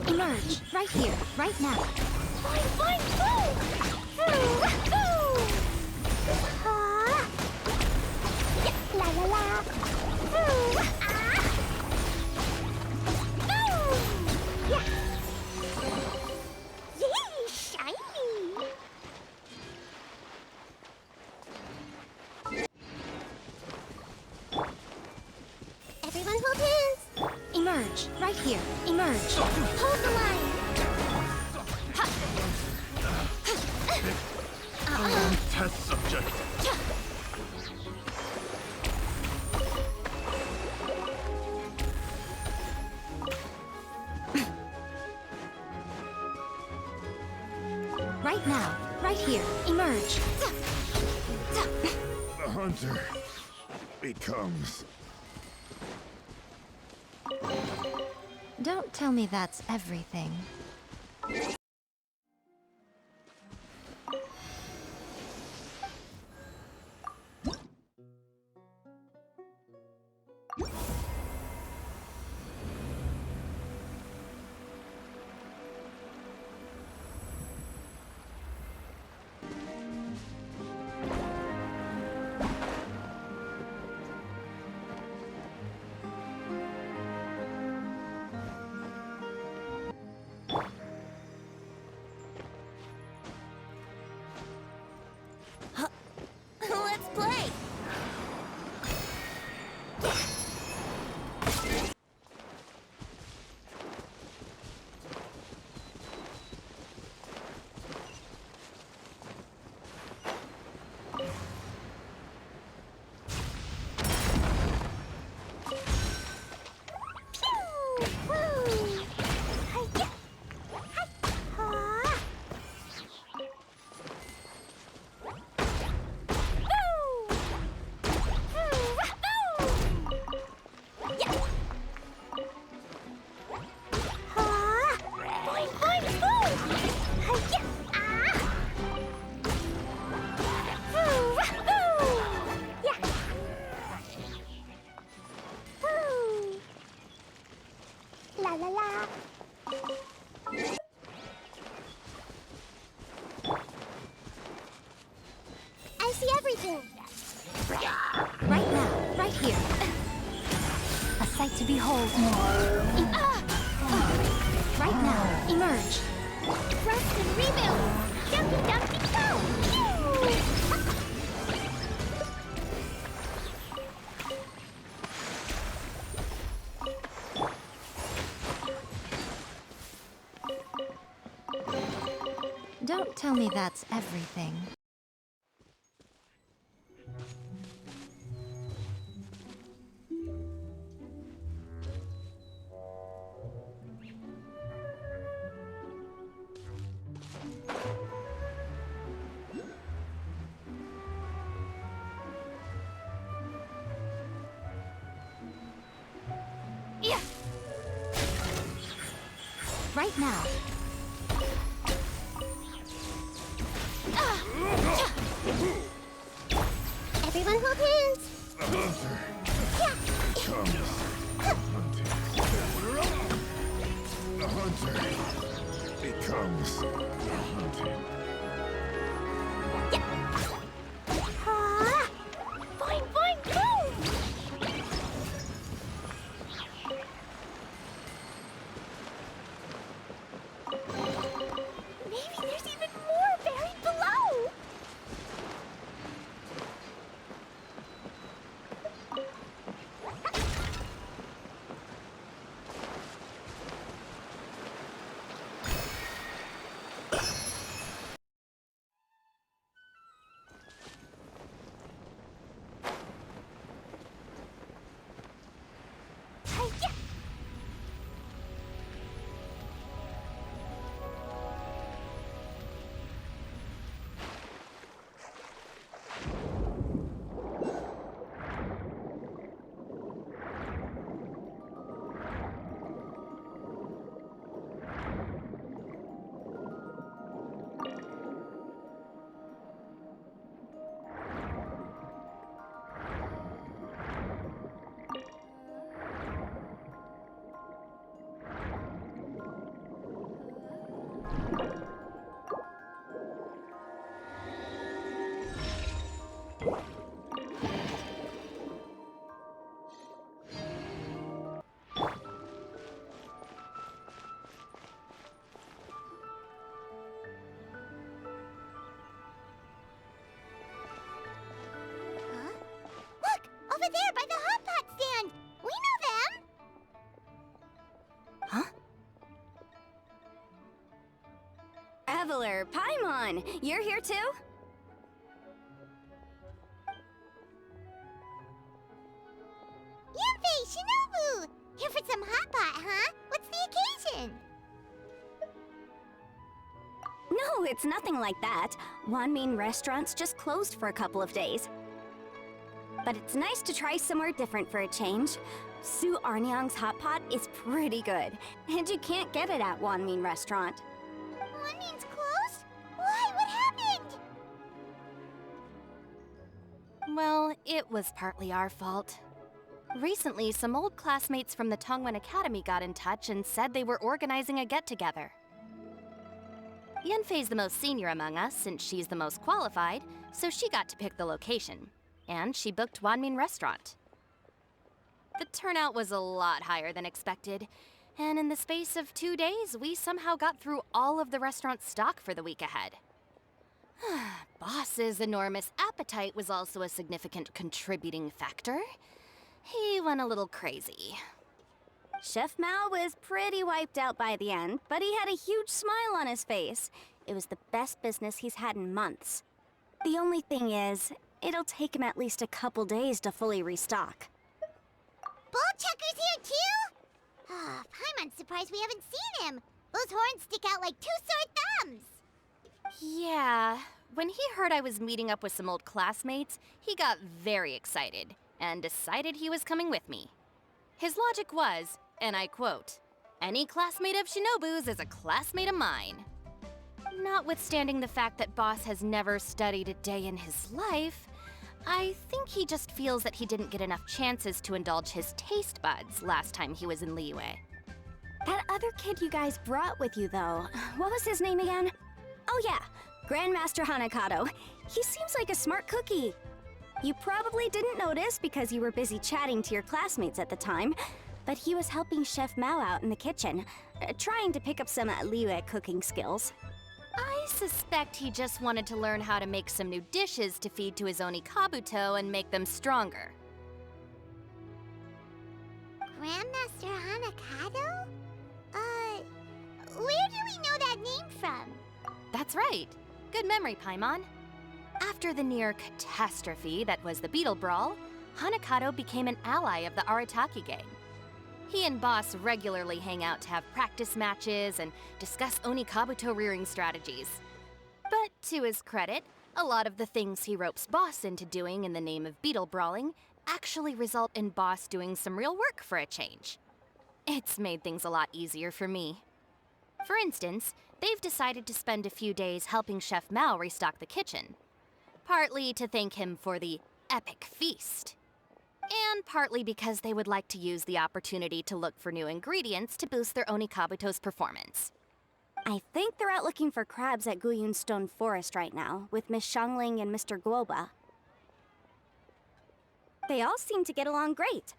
Emerge, right here, right now. Fine, go! Go! La la la! Yeah! Yay, shiny! Everyone hold hands! Emerge, right here, emerge. Hold the line! Test subject. Right now, right here, emerge. The hunter becomes. Don't tell me that's everything. Let's play! La la la. I see everything. Right now, right here. A sight to behold. Right now, emerge. Rest and rebuild. Jumpy dumpty go. Don't tell me that's everything. Yeah. Right now. Everyone hold hands. The hunter comes hunting. The hunter becomes hunting. Fine, fine, go! Maybe there's even more buried below. Traveler, Paimon, you're here too? Yanfei, Shinobu! Here for some hot pot, huh? What's the occasion? No, it's nothing like that. Wanmin restaurant's just closed for a couple of days. But it's nice to try somewhere different for a change. Su Arnyang's hot pot is pretty good, and you can't get it at Wanmin restaurant. Wanmin's closed? Why? What happened? Well, it was partly our fault. Recently, some old classmates from the Tongwen Academy got in touch and said they were organizing a get-together. Yanfei's the most senior among us, since she's the most qualified, so she got to pick the location. And she booked Wanmin Restaurant. The turnout was a lot higher than expected, and in the space of 2 days, we somehow got through all of the restaurant's stock for the week ahead. Boss's enormous appetite was also a significant contributing factor. He went a little crazy. Chef Mao was pretty wiped out by the end, but he had a huge smile on his face. It was the best business he's had in months. The only thing is, it'll take him at least a couple days to fully restock. Bullchucker's here too? Ah, Paimon's surprised we haven't seen him. Those horns stick out like two sore thumbs. Yeah, when he heard I was meeting up with some old classmates, he got very excited and decided he was coming with me. His logic was, and I quote, "Any classmate of Shinobu's is a classmate of mine." Notwithstanding the fact that Boss has never studied a day in his life, I think he just feels that he didn't get enough chances to indulge his taste buds last time he was in Liyue. That other kid you guys brought with you, though, what was his name again? Oh yeah, Grandmaster Hanakato. He seems like a smart cookie. You probably didn't notice because you were busy chatting to your classmates at the time, but he was helping Chef Mao out in the kitchen, trying to pick up some Liyue cooking skills. I suspect he just wanted to learn how to make some new dishes to feed to his Onikabuto and make them stronger. Grandmaster Hanakato? Where do we know that name from? That's right. Good memory, Paimon. After the near catastrophe that was the Beetle Brawl, Hanakato became an ally of the Arataki gang. He and Boss regularly hang out to have practice matches and discuss Onikabuto rearing strategies. But to his credit, a lot of the things he ropes Boss into doing in the name of Beetle Brawling actually result in Boss doing some real work for a change. It's made things a lot easier for me. For instance, they've decided to spend a few days helping Chef Mao restock the kitchen. Partly to thank him for the epic feast. And partly because they would like to use the opportunity to look for new ingredients to boost their Onikabuto's performance. I think they're out looking for crabs at Guyun Stone Forest right now, with Miss Shangling and Mr. Guoba. They all seem to get along great.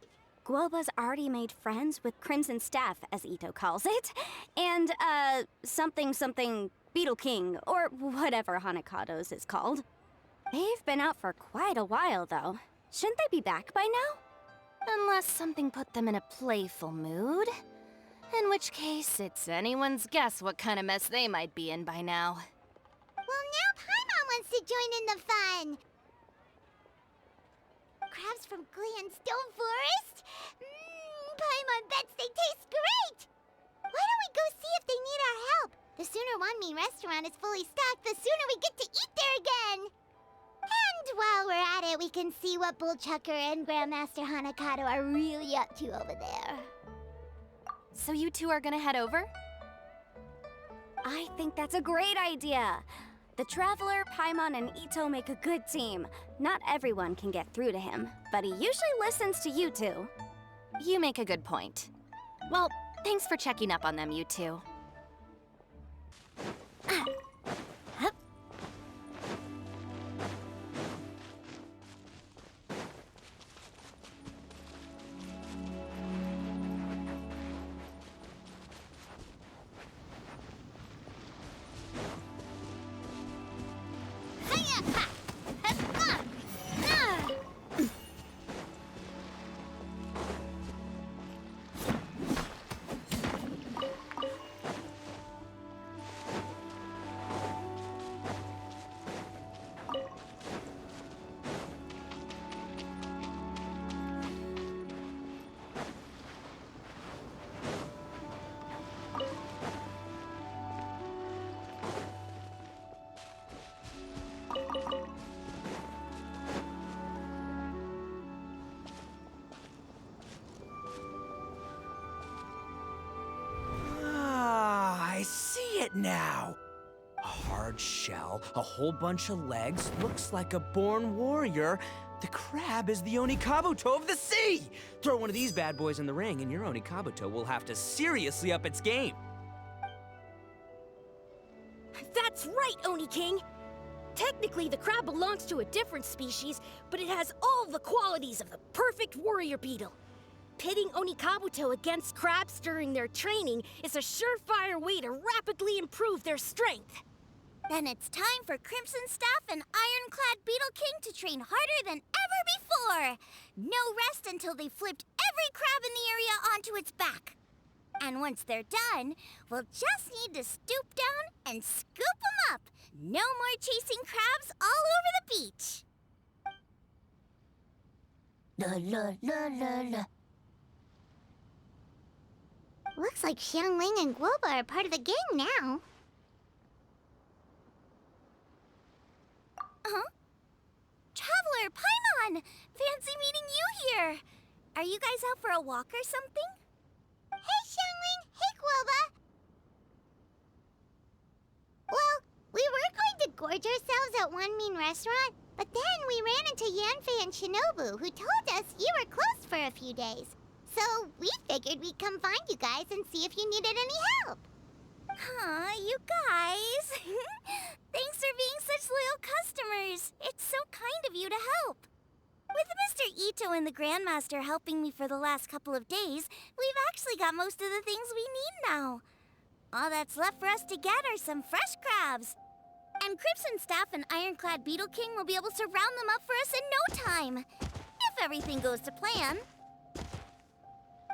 Guoba's already made friends with Crimson Staff, as Ito calls it, and, something Beetle King, or whatever Hanakato's is called. They've been out for quite a while, though. Shouldn't they be back by now? Unless something put them in a playful mood. In which case, it's anyone's guess what kind of mess they might be in by now. Well, now Paimon wants to join in the fun. Crabs from Guyun Stone Forest? Paimon bets they taste great! Why don't we go see if they need our help? The sooner Wanmin restaurant is fully stocked, the sooner we get to eat there again! And while we're at it, we can see what Bullchucker and Grandmaster Hanakato are really up to over there. So you two are gonna head over? I think that's a great idea. The Traveler, Paimon, and Ito make a good team. Not everyone can get through to him, but he usually listens to you two. You make a good point. Well, thanks for checking up on them, you two. it now! A hard shell, a whole bunch of legs, looks like a born warrior. The crab is the Onikabuto of the sea! Throw one of these bad boys in the ring and your Onikabuto will have to seriously up its game. That's right, Oni King! Technically, the crab belongs to a different species, but it has all the qualities of the perfect warrior beetle. Pitting Onikabuto against crabs during their training is a surefire way to rapidly improve their strength. Then it's time for Crimson Staff and Ironclad Beetle King to train harder than ever before. No rest until they've flipped every crab in the area onto its back. And once they're done, we'll just need to stoop down and scoop them up. No more chasing crabs all over the beach. La la la la la. Looks like Xiangling and Guoba are part of the gang now. Huh? Traveler, Paimon! Fancy meeting you here! Are you guys out for a walk or something? Hey, Xiangling! Hey, Guoba! Well, we were going to gorge ourselves at one mean restaurant, but then we ran into Yanfei and Shinobu, who told us you were closed for a few days. So we figured we'd come find you guys and see if you needed any help. Aw, you guys. Thanks for being such loyal customers. It's so kind of you to help. With Mr. Ito and the Grandmaster helping me for the last couple of days, we've actually got most of the things we need now. All that's left for us to get are some fresh crabs. And Crimson Staff and Ironclad Beetle King will be able to round them up for us in no time. If everything goes to plan.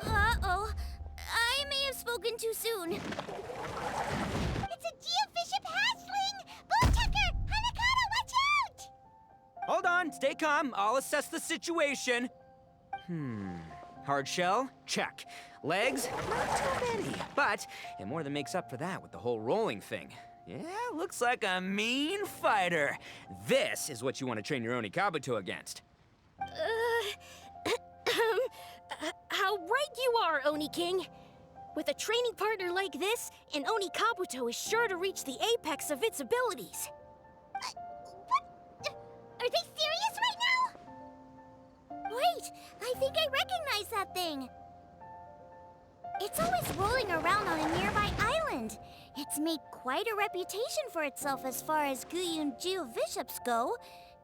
Uh-oh. I may have spoken too soon. It's a geofiship hatchling! Bullchucker! Hanakata, watch out! Hold on, stay calm. I'll assess the situation. Hard shell? Check. Legs? Not too many. But it more than makes up for that with the whole rolling thing. Yeah, looks like a mean fighter. This is what you want to train your Onikabuto against. How right you are, Oni King. With a training partner like this, an Onikabuto is sure to reach the apex of its abilities. What? Are they serious right now? Wait, I think I recognize that thing. It's always rolling around on a nearby island. It's made quite a reputation for itself as far as Guyun geoviships go.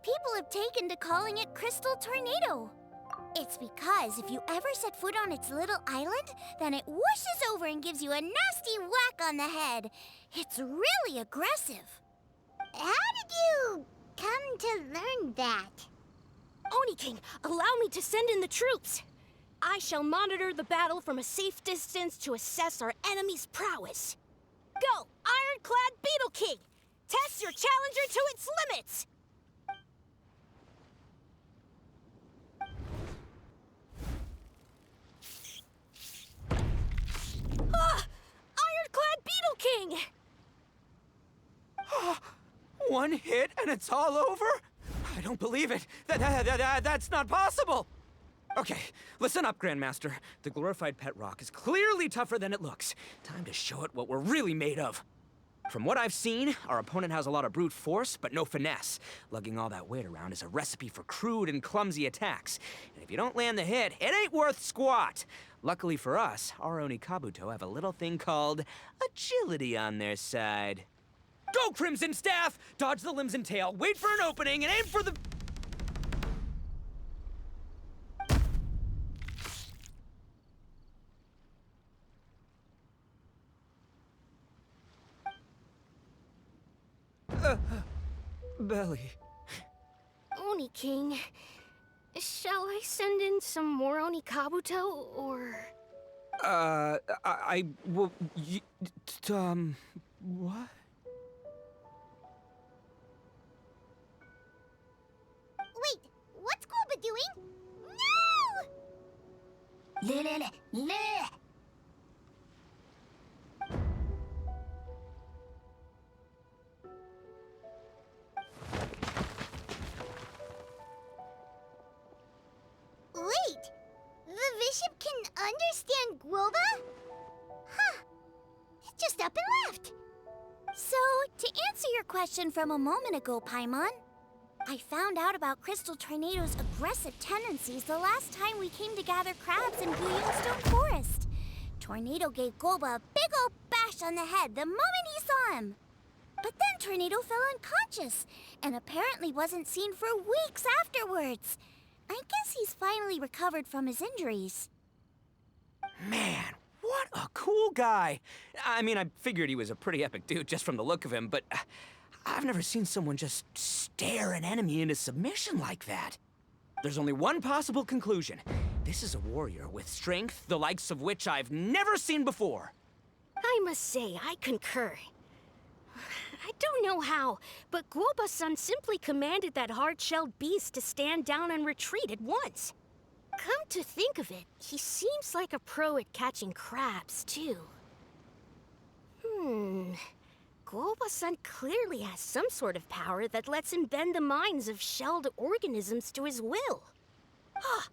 People have taken to calling it Crystal Tornado. It's because if you ever set foot on its little island, then it whooshes over and gives you a nasty whack on the head. It's really aggressive. How did you come to learn that? Oni King, allow me to send in the troops. I shall monitor the battle from a safe distance to assess our enemy's prowess. Go, Ironclad Beetle King! Test your challenger to its limits! Ah! Ironclad Beetle King! One hit and it's all over? I don't believe it. That's not possible. Okay, listen up, Grandmaster. The glorified pet rock is clearly tougher than it looks. Time to show it what we're really made of. From what I've seen, our opponent has a lot of brute force, but no finesse. Lugging all that weight around is a recipe for crude and clumsy attacks. And if you don't land the hit, it ain't worth squat. Luckily for us, our Onikabuto have a little thing called agility on their side. Go, Crimson Staff! Dodge the limbs and tail, wait for an opening, and aim for the... belly. Oni King, shall I send in some more Onikabuto, or...? Well, what? Wait, what's Guoba doing? No! Wait, the bishop can understand Guoba? Huh, it just up and left. So, to answer your question from a moment ago, Paimon, I found out about Crystal Tornado's aggressive tendencies the last time we came to gather crabs in Blue Stone Forest. Tornado gave Golba a big old bash on the head the moment he saw him. But then Tornado fell unconscious, and apparently wasn't seen for weeks afterwards. I guess he's finally recovered from his injuries. Man, what a cool guy. I mean, I figured he was a pretty epic dude just from the look of him, but I've never seen someone just stare an enemy into submission like that. There's only one possible conclusion. This is a warrior with strength, the likes of which I've never seen before. I must say, I concur. I don't know how, but Guoba-san simply commanded that hard-shelled beast to stand down and retreat at once. Come to think of it, he seems like a pro at catching crabs, too. Guoba-san clearly has some sort of power that lets him bend the minds of shelled organisms to his will. Ah,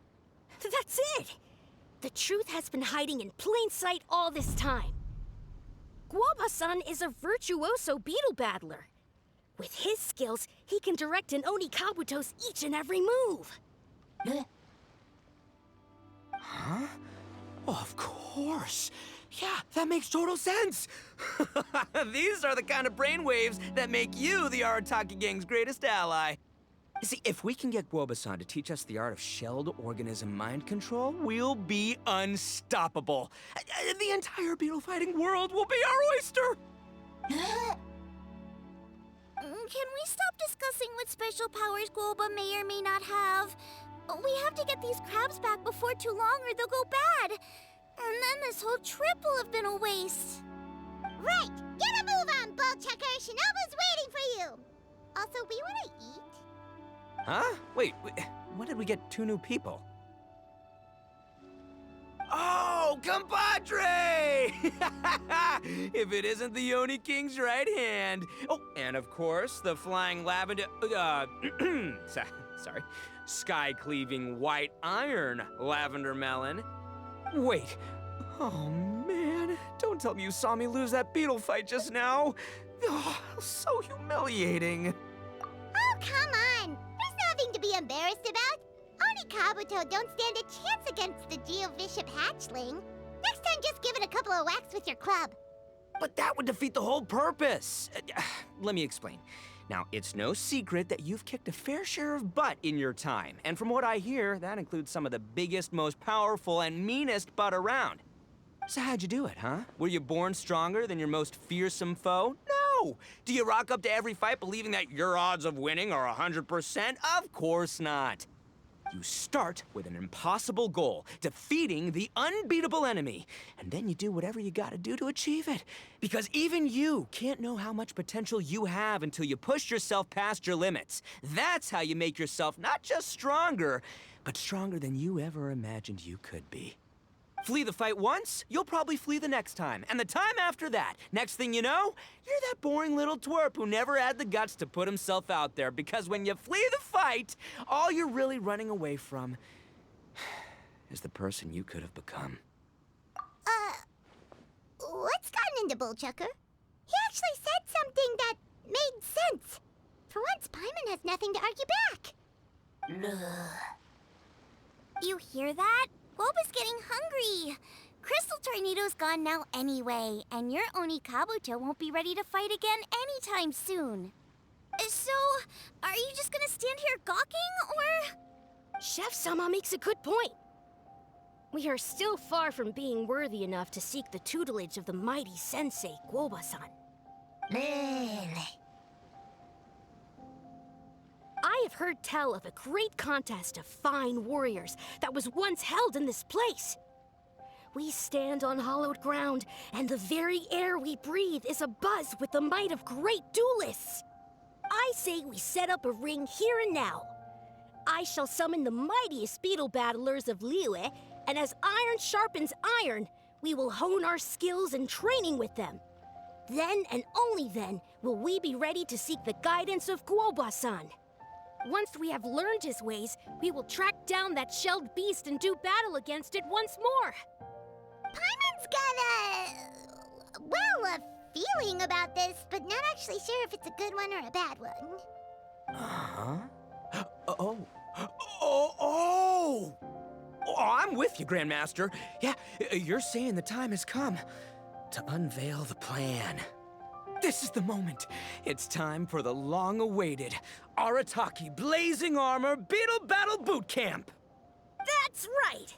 that's it! The truth has been hiding in plain sight all this time. Guoba-san is a virtuoso beetle battler. With his skills, he can direct an Oni Kabuto's each and every move. Huh? Oh, of course. Yeah, that makes total sense. These are the kind of brainwaves that make you the Arataki gang's greatest ally. You see, if we can get Guoba-san to teach us the art of shelled organism mind control, we'll be unstoppable. The entire beetle fighting world will be our oyster. Can we stop discussing what special powers Guoba may or may not have? We have to get these crabs back before too long or they'll go bad. And then this whole trip will have been a waste. Right! Get a move on, Bullchucker! Shinobu's waiting for you! Also, we want to eat? Huh? Wait, when did we get 2 new people? Oh, compadre! If it isn't the Oni King's right hand. Oh, and of course, the flying lavender, sorry, sky-cleaving white iron lavender melon. Wait, oh man, don't tell me you saw me lose that beetle fight just now. Oh, so humiliating. Oh, come on! There's nothing to be embarrassed about. Oni Kabuto don't stand a chance against the Geovishap hatchling. Next time, just give it a couple of whacks with your club. But that would defeat the whole purpose. Let me explain. Now, it's no secret that you've kicked a fair share of butt in your time. And from what I hear, that includes some of the biggest, most powerful, and meanest butt around. So how'd you do it, huh? Were you born stronger than your most fearsome foe? No! Do you rock up to every fight believing that your odds of winning are 100%? Of course not. You start with an impossible goal, defeating the unbeatable enemy, and then you do whatever you gotta do to achieve it. Because even you can't know how much potential you have until you push yourself past your limits. That's how you make yourself not just stronger, but stronger than you ever imagined you could be. Flee the fight once, you'll probably flee the next time, and the time after that. Next thing you know, you're that boring little twerp who never had the guts to put himself out there, because when you flee the fight, all you're really running away from is the person you could have become. What's gotten into Bullchucker? He actually said something that made sense. For once, Paimon has nothing to argue back. You hear that? Guoba's getting hungry. Crystal Tornado's gone now anyway, and your Oni Kabuto won't be ready to fight again anytime soon. So, are you just gonna stand here gawking, or...? Chef-sama makes a good point. We are still far from being worthy enough to seek the tutelage of the mighty sensei, Guoba-san. I have heard tell of a great contest of fine warriors that was once held in this place. We stand on hallowed ground, and the very air we breathe is abuzz with the might of great duelists. I say we set up a ring here and now. I shall summon the mightiest beetle battlers of Liyue, and as iron sharpens iron, we will hone our skills and training with them. Then and only then will we be ready to seek the guidance of Guoba-san. Once we have learned his ways, we will track down that shelled beast and do battle against it once more. Paimon's got a feeling about this, but not actually sure if it's a good one or a bad one. Huh? Oh, I'm with you, Grandmaster. Yeah, you're saying the time has come to unveil the plan. This is the moment. It's time for the long-awaited Arataki Blazing Armor Beetle Battle Boot Camp. That's right!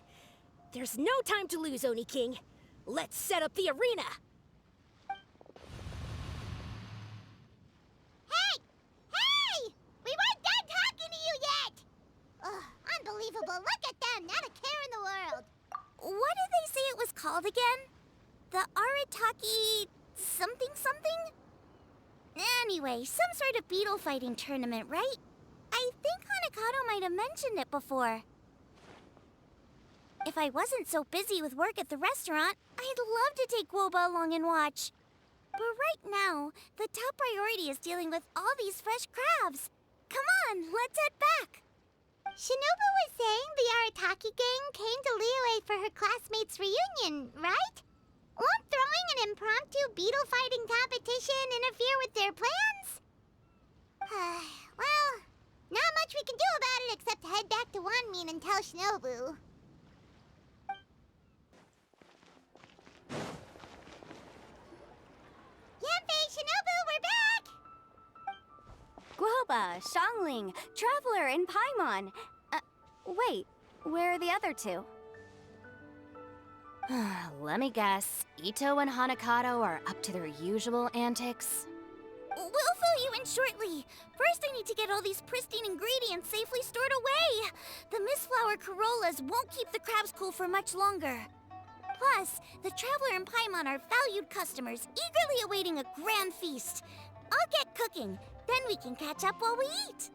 There's no time to lose, Oni King. Let's set up the arena! Hey! Hey! We weren't done talking to you yet! Ugh, unbelievable. Look at them, not a care in the world. What did they say it was called again? The Arataki something something? Anyway, some sort of beetle fighting tournament, right? I think Hanakato might have mentioned it before. If I wasn't so busy with work at the restaurant, I'd love to take Woba along and watch. But right now, the top priority is dealing with all these fresh crabs. Come on, let's head back. Shinobu was saying the Arataki gang came to Liyue for her classmates' reunion, right? Won't throwing an impromptu beetle fighting competition interfere with their plans? Well, not much we can do about it except head back to Wanmin and tell Shinobu. Yanfei, Shinobu, we're back! Guoba, Xiangling, Traveler, and Paimon. Wait, where are the other two? Let me guess. Ito and Hanakato are up to their usual antics? We'll fill you in shortly. First, I need to get all these pristine ingredients safely stored away. The mistflower corollas won't keep the crabs cool for much longer. Plus, the Traveler and Paimon are valued customers, eagerly awaiting a grand feast. I'll get cooking, then we can catch up while we eat.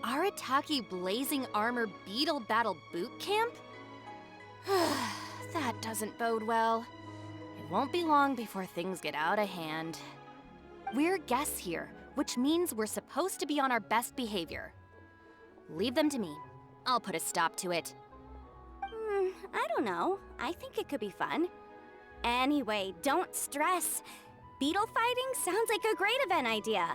Arataki Blazing Armor Beetle Battle Boot Camp? That doesn't bode well. It won't be long before things get out of hand. We're guests here, which means we're supposed to be on our best behavior. Leave them to me. I'll put a stop to it. I don't know. I think it could be fun. Anyway, don't stress. Beetle fighting sounds like a great event idea.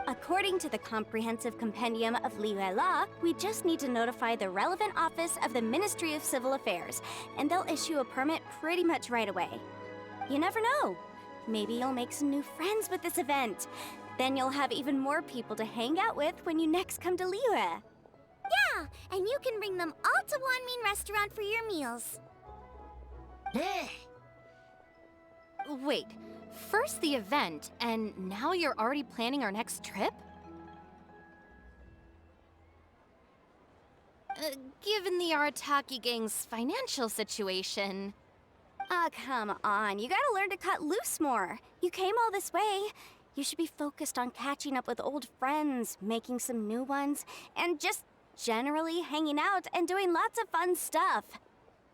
According to the Comprehensive Compendium of Liyue Law, we just need to notify the relevant office of the Ministry of Civil Affairs, and they'll issue a permit pretty much right away. You never know. Maybe you'll make some new friends with this event. Then you'll have even more people to hang out with when you next come to Liyue. Yeah, and you can bring them all to Wanmin Restaurant for your meals. Wait, first the event, and now you're already planning our next trip? Given the Arataki gang's financial situation... Ah, come on. You gotta learn to cut loose more. You came all this way. You should be focused on catching up with old friends, making some new ones, and just generally hanging out and doing lots of fun stuff.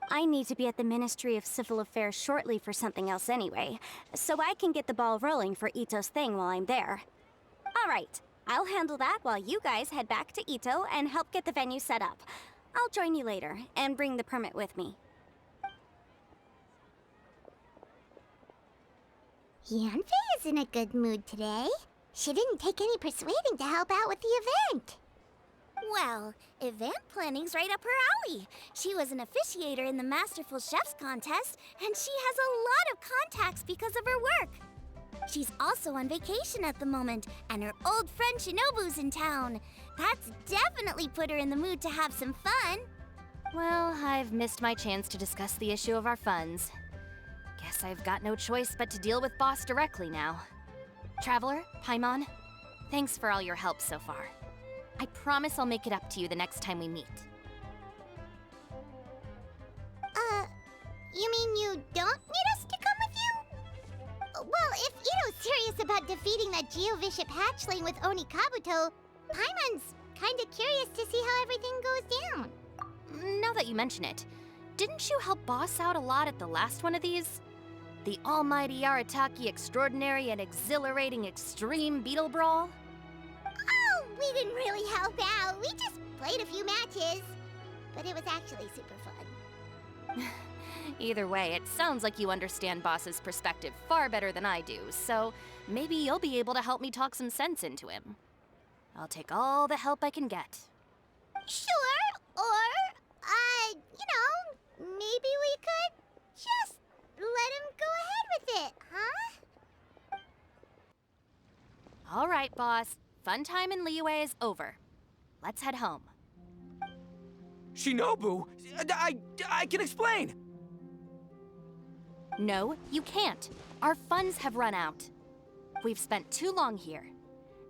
I need to be at the Ministry of Civil Affairs shortly for something else anyway, so I can get the ball rolling for Ito's thing while I'm there. All right, I'll handle that while you guys head back to Ito and help get the venue set up. I'll join you later and bring the permit with me. Yanfei is in a good mood today. She didn't take any persuading to help out with the event. Well, event planning's right up her alley. She was an officiator in the Masterful Chefs contest, and she has a lot of contacts because of her work. She's also on vacation at the moment, and her old friend Shinobu's in town. That's definitely put her in the mood to have some fun. Well, I've missed my chance to discuss the issue of our funds. Guess I've got no choice but to deal with Boss directly now. Traveler, Paimon, thanks for all your help so far. I promise I'll make it up to you the next time we meet. You mean you don't need us to come with you? Well, if Ito's serious about defeating that Geovishap hatchling with Oni Kabuto, Paimon's kinda curious to see how everything goes down. Now that you mention it, didn't you help boss out a lot at the last one of these? The almighty Arataki extraordinary and exhilarating extreme beetle brawl? Oh, we didn't really help out. We just played a few matches. But it was actually super fun. Either way, it sounds like you understand Boss's perspective far better than I do, so maybe you'll be able to help me talk some sense into him. I'll take all the help I can get. Sure, or, maybe we could just let him go ahead with it, huh? All right, boss. Fun time in Liyue is over. Let's head home. Shinobu, I can explain. No, you can't. Our funds have run out. We've spent too long here.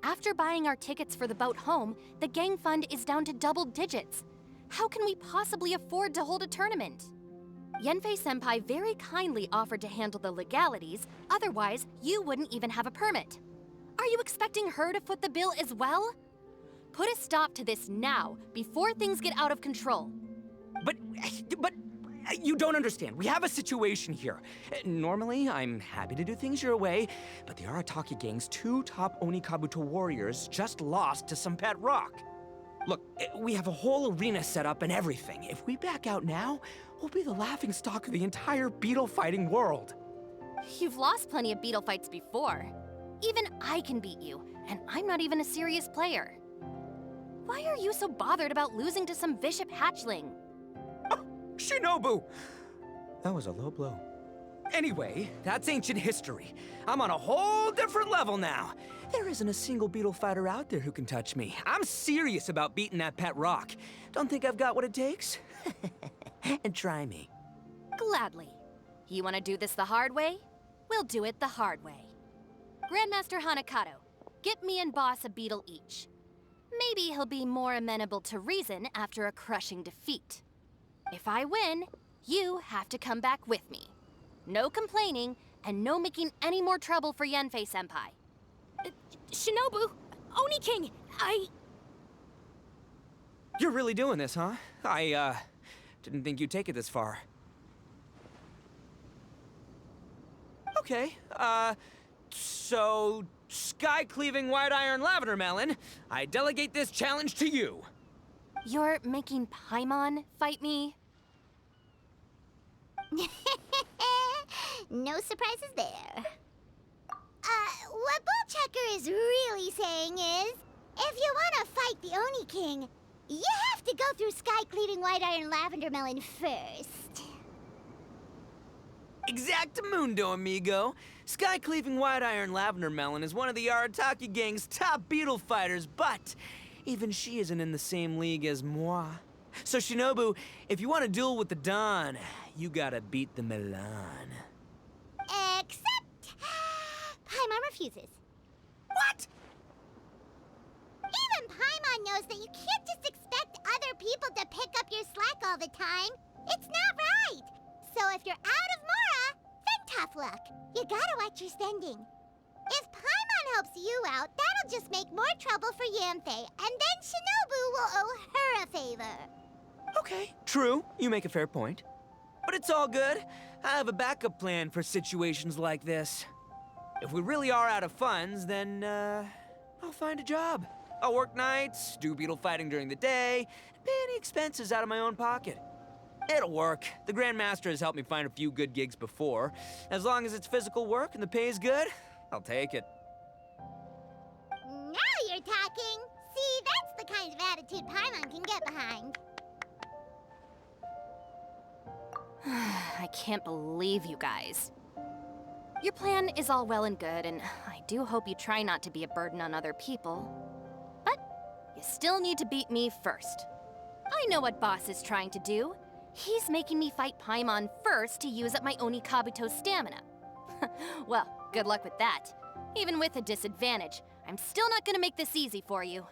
After buying our tickets for the boat home, the gang fund is down to double digits. How can we possibly afford to hold a tournament? Yanfei-senpai very kindly offered to handle the legalities, otherwise you wouldn't even have a permit. Are you expecting her to foot the bill as well? Put a stop to this now, before things get out of control. But you don't understand. We have a situation here. Normally, I'm happy to do things your way, but the Arataki gang's 2 top Onikabuto warriors just lost to some pet rock. Look, we have a whole arena set up and everything. If we back out now, we'll be the laughingstock of the entire beetle fighting world. You've lost plenty of beetle fights before. Even I can beat you, and I'm not even a serious player. Why are you so bothered about losing to some bishop hatchling? Oh, Shinobu! That was a low blow. Anyway, that's ancient history. I'm on a whole different level now. There isn't a single beetle fighter out there who can touch me. I'm serious about beating that pet rock. Don't think I've got what it takes? And try me. Gladly. You want to do this the hard way? We'll do it the hard way. Grandmaster Hanakato, get me and Boss a beetle each. Maybe he'll be more amenable to reason after a crushing defeat. If I win, you have to come back with me. No complaining, and no making any more trouble for Yanfei-senpai. Shinobu, Oni King, You're really doing this, huh? I didn't think you'd take it this far. Okay, so sky-cleaving white iron lavender melon, I delegate this challenge to you. You're making Paimon fight me? No surprises there. What Bullchecker is really saying is, if you want to fight the Oni King, you have to go through sky-cleaving white iron lavender melon first. Exactamundo, amigo. Sky-cleaving white iron lavender melon is one of the Arataki gang's top beetle fighters, but even she isn't in the same league as moi. So Shinobu, if you want to duel with the Don, you gotta beat the Milan. Except Paimon refuses. What? Even Paimon knows that you can't just expect other people to pick up your slack all the time. It's not right. So if you're out of Mora, then tough luck. You gotta watch your spending. If Paimon helps you out, that'll just make more trouble for Yanfei, and then Shinobu will owe her a favor. Okay, true. You make a fair point. But it's all good. I have a backup plan for situations like this. If we really are out of funds, then, I'll find a job. I'll work nights, do beetle fighting during the day, and pay any expenses out of my own pocket. It'll work. The Grandmaster has helped me find a few good gigs before. As long as it's physical work and the pay is good, I'll take it. Now you're talking. See, that's the kind of attitude Paimon can get behind. I can't believe you guys. Your plan is all well and good, and I do hope you try not to be a burden on other people. But you still need to beat me first. I know what Boss is trying to do. He's making me fight Paimon first to use up my Onikabuto's stamina. Well, good luck with that. Even with a disadvantage, I'm still not gonna make this easy for you.